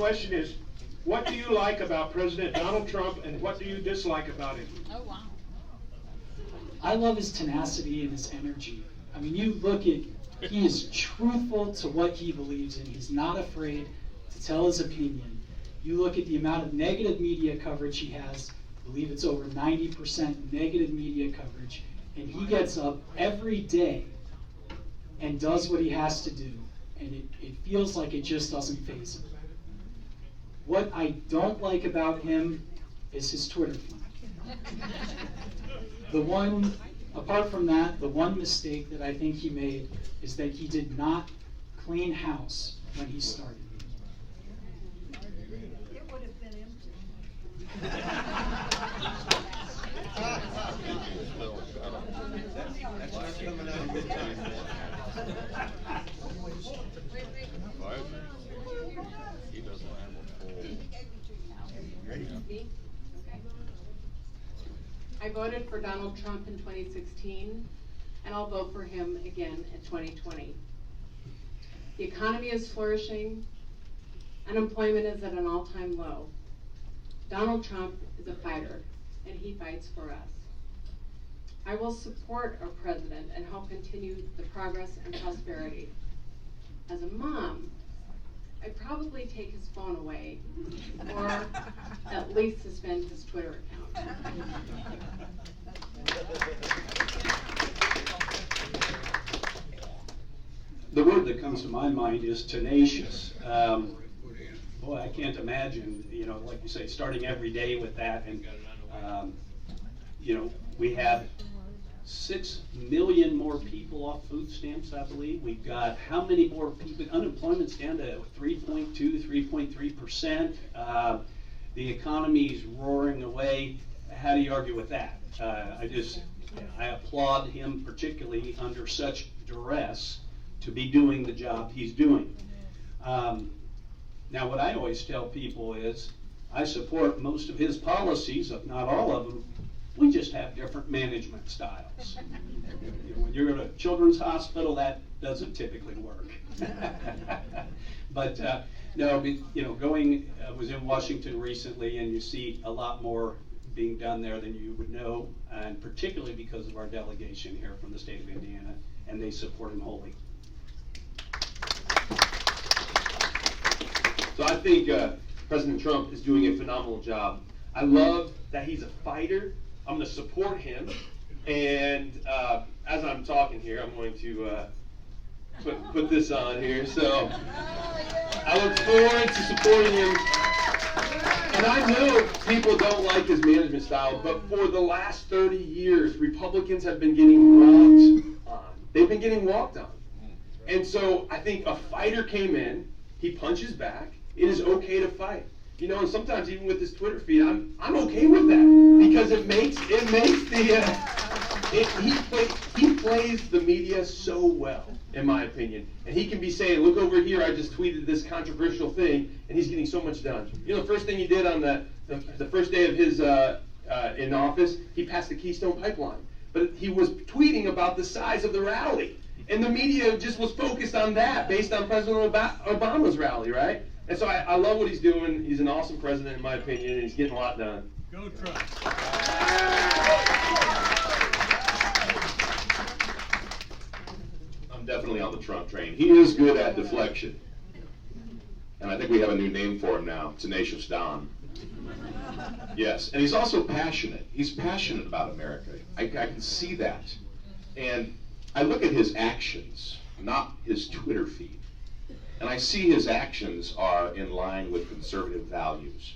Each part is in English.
question is, what do you like about President Donald Trump, and what do you dislike about him? Oh, wow. I love his tenacity and his energy. I mean, you look at, he is truthful to what he believes in. He's not afraid to tell his opinion. You look at the amount of negative media coverage he has, I believe it's over 90% negative media coverage, and he gets up every day and does what he has to do, and it feels like it just doesn't faze him. What I don't like about him is his Twitter feed. Apart from that, the one mistake that I think he made is that he did not clean house when he started. It would have been empty. That's not coming out of good time. He doesn't have a full. Ready? I voted for Donald Trump in 2016, and I'll vote for him again in 2020. The economy is flourishing. Unemployment is at an all-time low. Donald Trump is a fighter, and he fights for us. I will support our president and help continue the progress and prosperity. As a mom, I'd probably take his phone away, or at least suspend his Twitter account. The word that comes to my mind is tenacious. Boy, I can't imagine, like you say, starting every day with that. And, we have 6 million more people off food stamps, I believe. We've got how many more people? Unemployment's down to 3.2, 3.3%. The economy's roaring away. How do you argue with that? I applaud him, particularly under such duress, to be doing the job he's doing. Now, what I always tell people is, I support most of his policies, if not all of them. We just have different management styles. When you're at a children's hospital, that doesn't typically work. But no, I was in Washington recently, and you see a lot more being done there than you would know, and particularly because of our delegation here from the state of Indiana, and they support him wholly. So I think President Trump is doing a phenomenal job. I love that he's a fighter. I'm going to support him. And as I'm talking here, I'm going to put this on here. So I look forward to supporting him. And I know people don't like his management style, but for the last 30 years, Republicans have been getting walked on. They've been getting walked on. And so I think a fighter came in, he punches back. It is okay to fight. And sometimes even with his Twitter feed, I'm okay with that, because he plays the media so well, in my opinion. And he can be saying, look over here, I just tweeted this controversial thing, and he's getting so much done. The first thing he did on the first day of his in office, he passed the Keystone Pipeline. But he was tweeting about the size of the rally. And the media just was focused on that, based on President Obama's rally, right? And so I love what he's doing. He's an awesome president, in my opinion, and he's getting a lot done. Go Trump. I'm definitely on the Trump train. He is good at deflection. And I think we have a new name for him now, Tenacious Don. Yes, and he's also passionate. He's passionate about America. I can see that. And I look at his actions, not his Twitter feed. And I see his actions are in line with conservative values.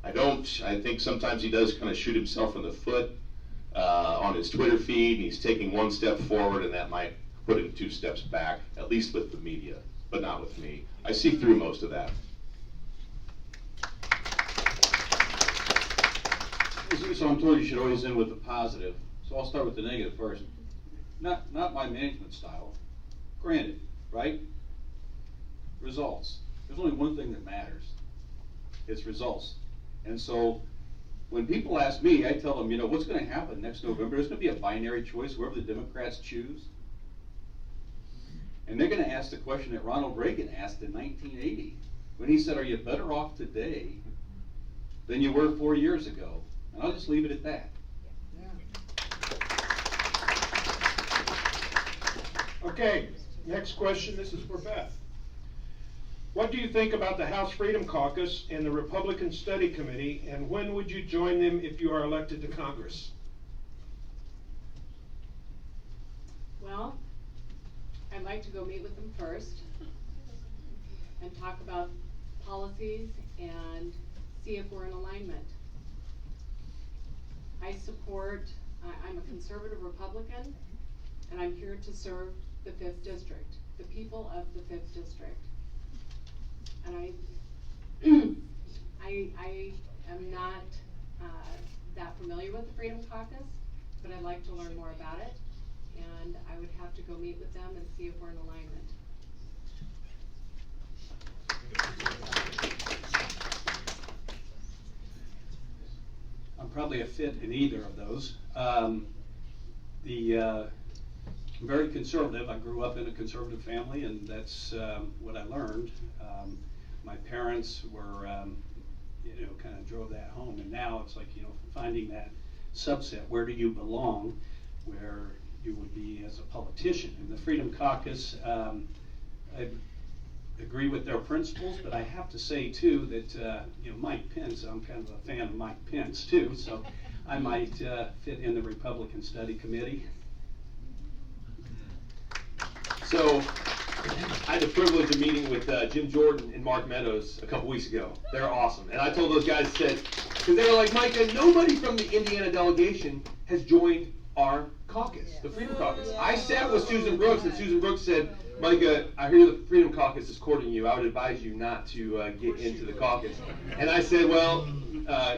I think sometimes he does kind of shoot himself in the foot on his Twitter feed, and he's taking one step forward, and that might put him 2 steps back, at least with the media, but not with me. I see through most of that. So I'm told you should always end with the positive. So I'll start with the negative first. Not my management style. Granted, right? Results. There's only one thing that matters. It's results. And so when people ask me, I tell them, what's going to happen next November? There's going to be a binary choice, whoever the Democrats choose. And they're going to ask the question that Ronald Reagan asked in 1980. when he said, "Are you better off today than you were 4 years ago?" And I'll just leave it at that. Okay, next question, this is for Beth. What do you think about the House Freedom Caucus and the Republican Study Committee, and when would you join them if you are elected to Congress? Well, I'd like to go meet with them first and talk about policies and see if we're in alignment. I'm a conservative Republican, and I'm here to serve the 5th District, the people of the 5th District. And I am not that familiar with the Freedom Caucus, but I'd like to learn more about it, and I would have to go meet with them and see if we're in alignment. I'm probably a fit in either of those. I'm very conservative. I grew up in a conservative family, and that's what I learned. My parents were, kind of drove that home, and now it's like, finding that subset. Where do you belong? Where you would be as a politician. In the Freedom Caucus, I agree with their principles, but I have to say too that Mike Pence, I'm kind of a fan of Mike Pence too, so I might fit in the Republican Study Committee. So, I had the privilege of meeting with Jim Jordan and Mark Meadows a couple weeks ago. They're awesome. And I told those guys, because they were like, Micah, nobody from the Indiana delegation has joined our caucus, the Freedom Caucus. I sat with Susan Brooks, and Susan Brooks said, Micah, I hear the Freedom Caucus is courting you. I would advise you not to get into the caucus. And I said, well,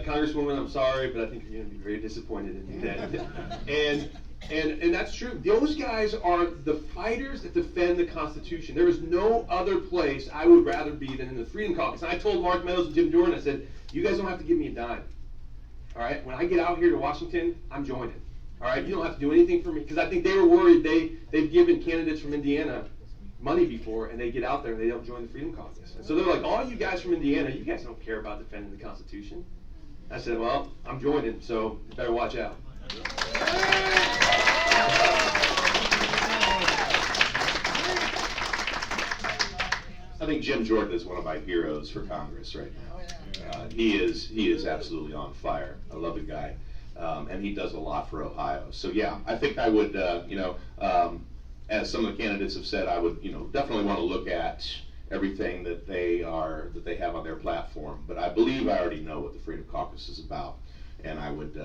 Congresswoman, I'm sorry, but I think you're going to be very disappointed in me then. And that's true. Those guys are the fighters that defend the Constitution. There is no other place I would rather be than in the Freedom Caucus. And I told Mark Meadows and Jim Jordan, I said, you guys don't have to give me a dime. All right? When I get out here to Washington, I'm joining. All right? You don't have to do anything for me. Because I think they were worried they've given candidates from Indiana money before, and they get out there and they don't join the Freedom Caucus. And so they're like, all you guys from Indiana, you guys don't care about defending the Constitution. I said, well, I'm joining, so you better watch out. I think Jim Jordan is one of my heroes for Congress right now. He is absolutely on fire. I love the guy, and he does a lot for Ohio. So yeah, I think I would, as some of the candidates have said, I would, definitely want to look at everything that they have on their platform. But I believe I already know what the Freedom Caucus is about, and I would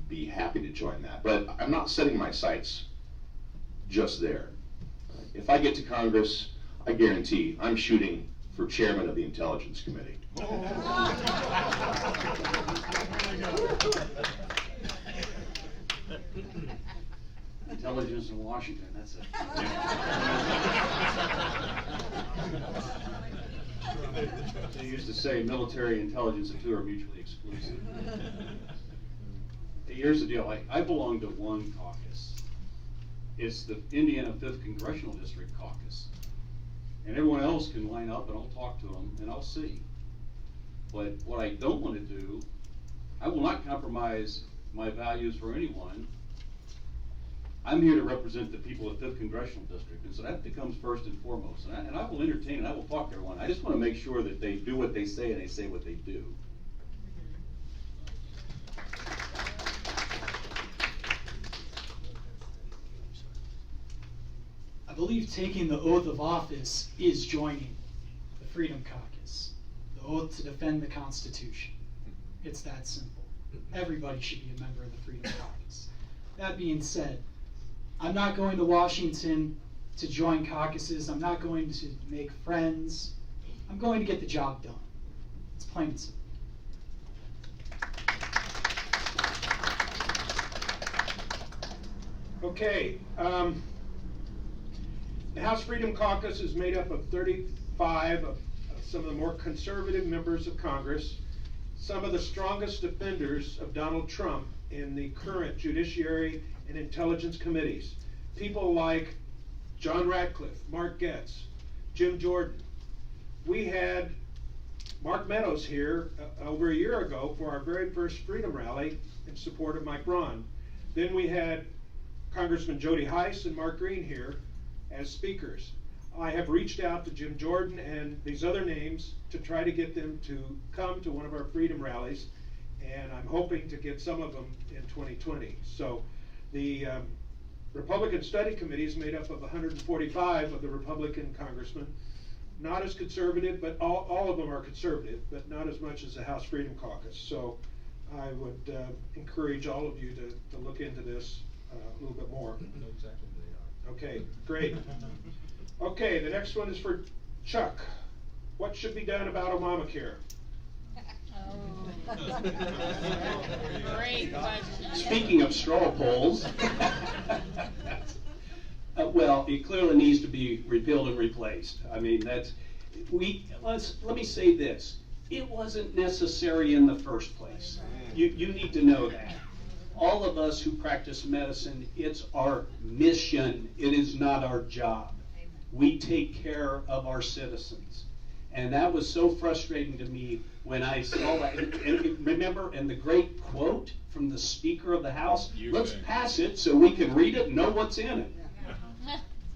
be happy to join that. But I'm not setting my sights just there. If I get to Congress, I guarantee I'm shooting for chairman of the Intelligence Committee. Intelligence in Washington, that's it. They used to say military intelligence and two are mutually exclusive. Here's the deal, I belong to one caucus. It's the Indiana 5th Congressional District caucus. And everyone else can line up and I'll talk to them and I'll see. But what I don't want to do, I will not compromise my values for anyone. I'm here to represent the people of 5th Congressional District, and so that becomes first and foremost. And I will entertain and I will talk to everyone. I just want to make sure that they do what they say and they say what they do. I believe taking the oath of office is joining the Freedom Caucus. The oath to defend the Constitution. It's that simple. Everybody should be a member of the Freedom Caucus. That being said, I'm not going to Washington to join caucuses. I'm not going to make friends. I'm going to get the job done. It's plain and simple. Okay, the House Freedom Caucus is made up of 35 of some of the more conservative members of Congress, some of the strongest defenders of Donald Trump in the current Judiciary and Intelligence Committees. People like John Ratcliffe, Mark Getz, Jim Jordan. We had Mark Meadows here over a year ago for our very first Freedom Rally in support of Mike Braun. Then we had Congressman Jody Heiss and Mark Green here as speakers. I have reached out to Jim Jordan and these other names to try to get them to come to one of our Freedom Rallies, and I'm hoping to get some of them in 2020. So the Republican Study Committee is made up of 145 of the Republican congressmen. Not as conservative, but all of them are conservative, but not as much as the House Freedom Caucus. So I would encourage all of you to look into this a little bit more. I know exactly who they are. Okay, great. Okay, the next one is for Chuck. What should be done about Obamacare? Great question. Speaking of straw polls, well, it clearly needs to be repealed and replaced. I mean, let me say this. It wasn't necessary in the first place. You need to know that. All of us who practice medicine, it's our mission. It is not our job. We take care of our citizens. And that was so frustrating to me when I saw that. And remember, and the great quote from the Speaker of the House, let's pass it so we can read it and know what's in it.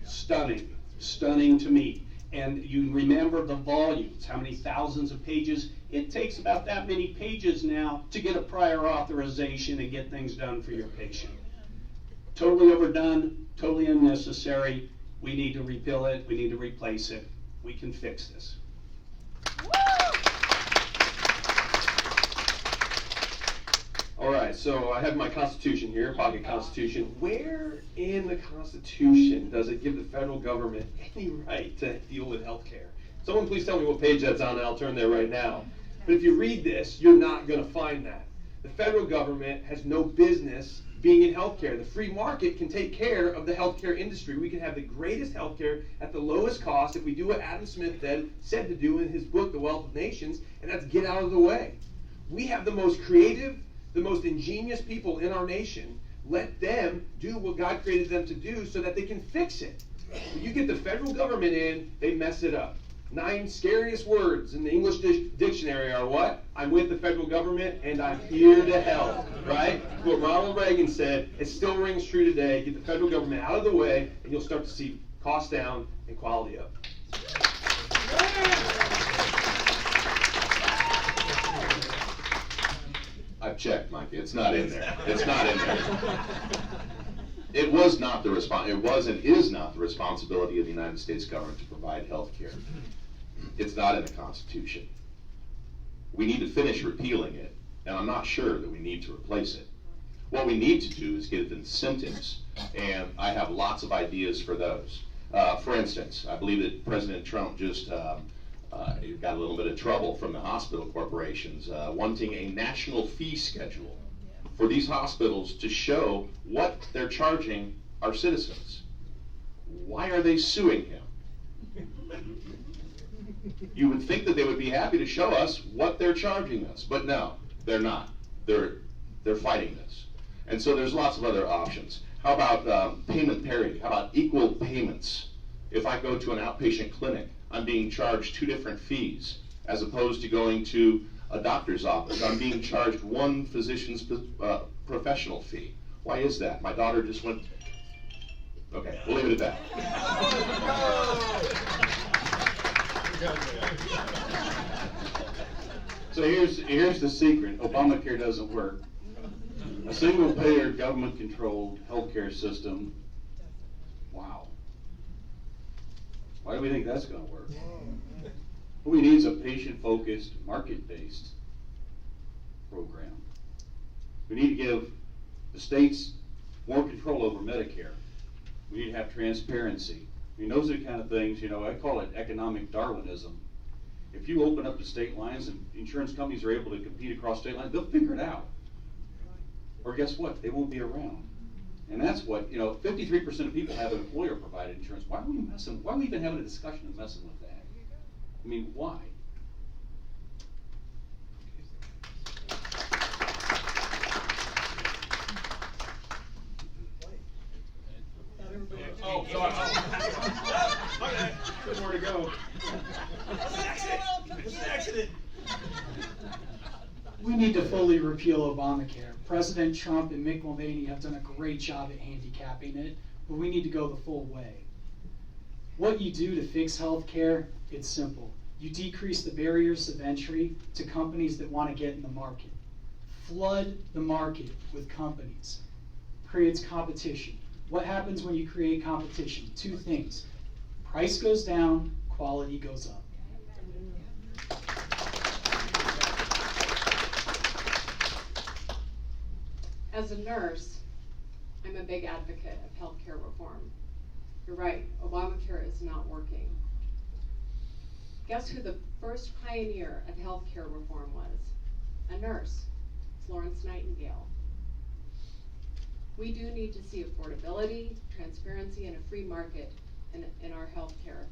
Stunning, stunning to me. And you remember the volumes, how many thousands of pages. It takes about that many pages now to get a prior authorization and get things done for your patient. Totally overdone, totally unnecessary. We need to repeal it, we need to replace it. We can fix this. All right, so I have my Constitution here, pocket Constitution. Where in the Constitution does it give the federal government any right to deal with health care? Someone please tell me what page that's on, and I'll turn there right now. But if you read this, you're not going to find that. The federal government has no business being in healthcare. The free market can take care of the healthcare industry. We can have the greatest healthcare at the lowest cost if we do what Adam Smith said to do in his book, The Wealth of Nations, and that's get out of the way. We have the most creative, the most ingenious people in our nation. Let them do what God created them to do so that they can fix it. When you get the federal government in, they mess it up. 9 scariest words in the English dictionary are what? I'm with the federal government and I'm here to help, right? What Ronald Reagan said, it still rings true today. Get the federal government out of the way and you'll start to see costs down and quality up. I've checked, Mike. It's not in there. It's not in there. It was not the it was and is not the responsibility of the United States government to provide health care. It's not in the Constitution. We need to finish repealing it, and I'm not sure that we need to replace it. What we need to do is give incentives, and I have lots of ideas for those. For instance, I believe that President Trump just got a little bit of trouble from the hospital corporations, wanting a national fee schedule for these hospitals to show what they're charging our citizens. Why are they suing him? You would think that they would be happy to show us what they're charging us, but no, they're not. They're fighting this. And so there's lots of other options. How about payment parity? How about equal payments? If I go to an outpatient clinic, I'm being charged 2 different fees, as opposed to going to a doctor's office. I'm being charged one physician's professional fee. Why is that? My daughter just went... Okay, we'll leave it at that. So here's the secret. Obamacare doesn't work. A single-payer, government-controlled healthcare system. Wow. Why do we think that's going to work? What we need is a patient-focused, market-based program. We need to give the states more control over Medicare. We need to have transparency. I mean, those are the kind of things, I call it economic Darwinism. If you open up the state lines and insurance companies are able to compete across state lines, they'll figure it out. Or guess what? They won't be around. And that's what, 53% of people have employer-provided insurance. Why are we even having a discussion of messing with that? I mean, why? Oh, sorry. Okay, 2 more to go. It's an accident. We need to fully repeal Obamacare. President Trump and Mick Mulvaney have done a great job at handicapping it, but we need to go the full way. What you do to fix healthcare, it's simple. You decrease the barriers of entry to companies that want to get in the market. Flood the market with companies. Creates competition. What happens when you create competition? Two things. Price goes down, quality goes up. As a nurse, I'm a big advocate of healthcare reform. You're right, Obamacare is not working. Guess who the first pioneer of healthcare reform was? A nurse, Florence Nightingale. We do need to see affordability, transparency, and a free market in our healthcare.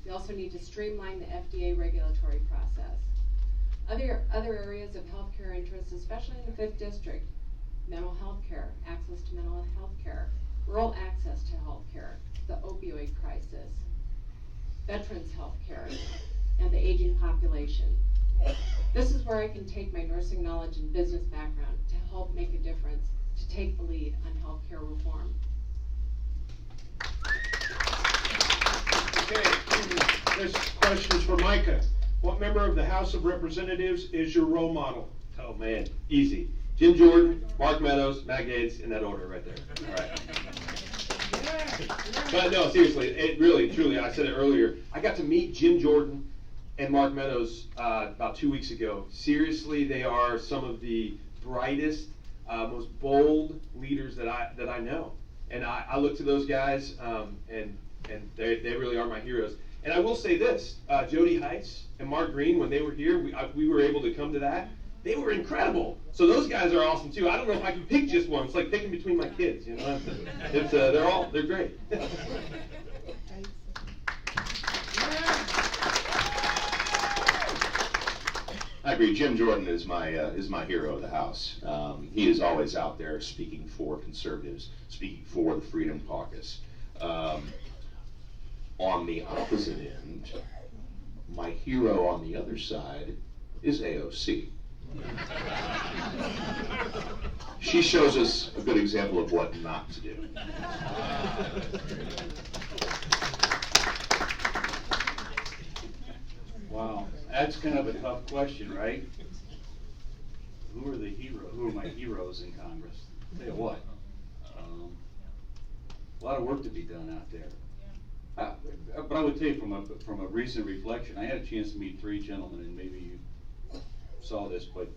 We also need to streamline the FDA regulatory process. Other areas of healthcare interest, especially in the 5th District, mental health care, access to mental health care, rural access to health care, the opioid crisis, veterans health care, and the aging population. This is where I can take my nursing knowledge and business background to help make a difference, to take the lead on healthcare reform. Okay, there's questions for Micah. What member of the House of Representatives is your role model? Oh man, easy. Jim Jordan, Mark Meadows, Matt Gaetz, in that order right there. All right. But no, seriously, it really, truly, I said it earlier, I got to meet Jim Jordan and Mark Meadows about 2 weeks ago. Seriously, they are some of the brightest, most bold leaders that I know. And I look to those guys, and they really are my heroes. And I will say this, Jody Heights and Mark Green, when they were here, we were able to come to that. They were incredible. So those guys are awesome too. I don't know if I can pick just one. It's like picking between my kids, you know. They're great. I agree. Jim Jordan is my hero of the House. He is always out there speaking for conservatives, speaking for the Freedom Caucus. On the opposite end, my hero on the other side is AOC. She shows us a good example of what not to do. Wow, that's kind of a tough question, right? Who are my heroes in Congress? Tell you what, a lot of work to be done out there. But I would tell you from a recent reflection, I had a chance to meet 3 gentlemen, and maybe you saw this, but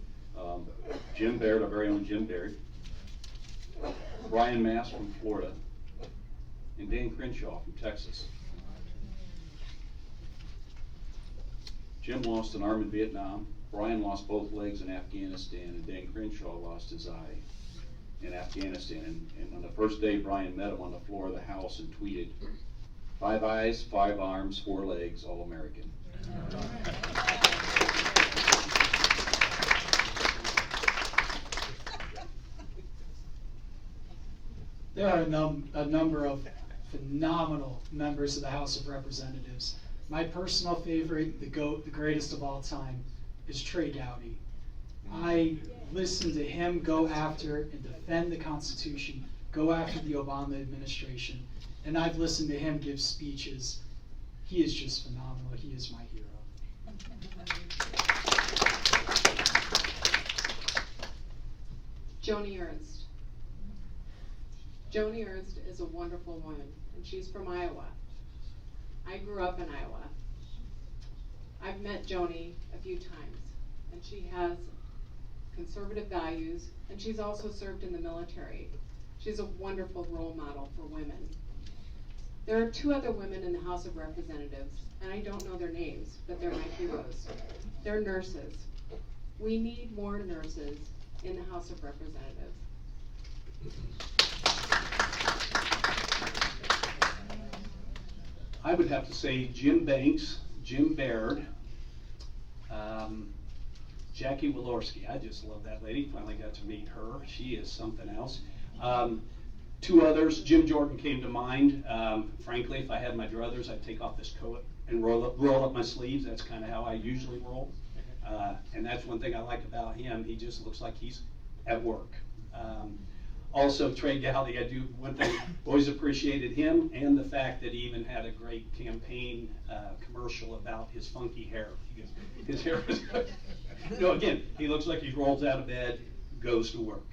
Jim Baird, our very own Jim Baird, Brian Mast from Florida, and Dan Crenshaw from Texas. Jim lost an arm in Vietnam, Brian lost both legs in Afghanistan, and Dan Crenshaw lost his eye in Afghanistan. And on the first day, Brian met him on the floor of the House and tweeted, 5 eyes, 5 arms, 4 legs, all American. There are a number of phenomenal members of the House of Representatives. My personal favorite, the GOAT, the greatest of all time, is Trey Gowdy. I listened to him go after and defend the Constitution, go after the Obama administration, and I've listened to him give speeches. He is just phenomenal. He is my hero. Joni Ernst. Joni Ernst is a wonderful woman, and she's from Iowa. I grew up in Iowa. I've met Joni a few times, and she has conservative values, and she's also served in the military. She's a wonderful role model for women. There are 2 other women in the House of Representatives, and I don't know their names, but they're my heroes. They're nurses. We need more nurses in the House of Representatives. I would have to say Jim Banks, Jim Baird, Jackie Walorski. I just love that lady. Finally got to meet her. She is something else. 2 others. Jim Jordan came to mind. Frankly, if I had my druthers, I'd take off this coat and roll up my sleeves. That's kind of how I usually roll. And that's one thing I like about him. He just looks like he's at work. Also, Trey Gowdy, I do one thing, always appreciated him and the fact that he even had a great campaign commercial about his funky hair. His hair was good. No, again, he looks like he rolls out of bed, goes to work.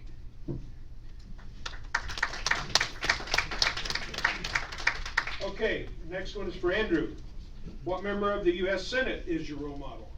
Okay, next one is for Andrew. What member of the U.S. Senate is your role model?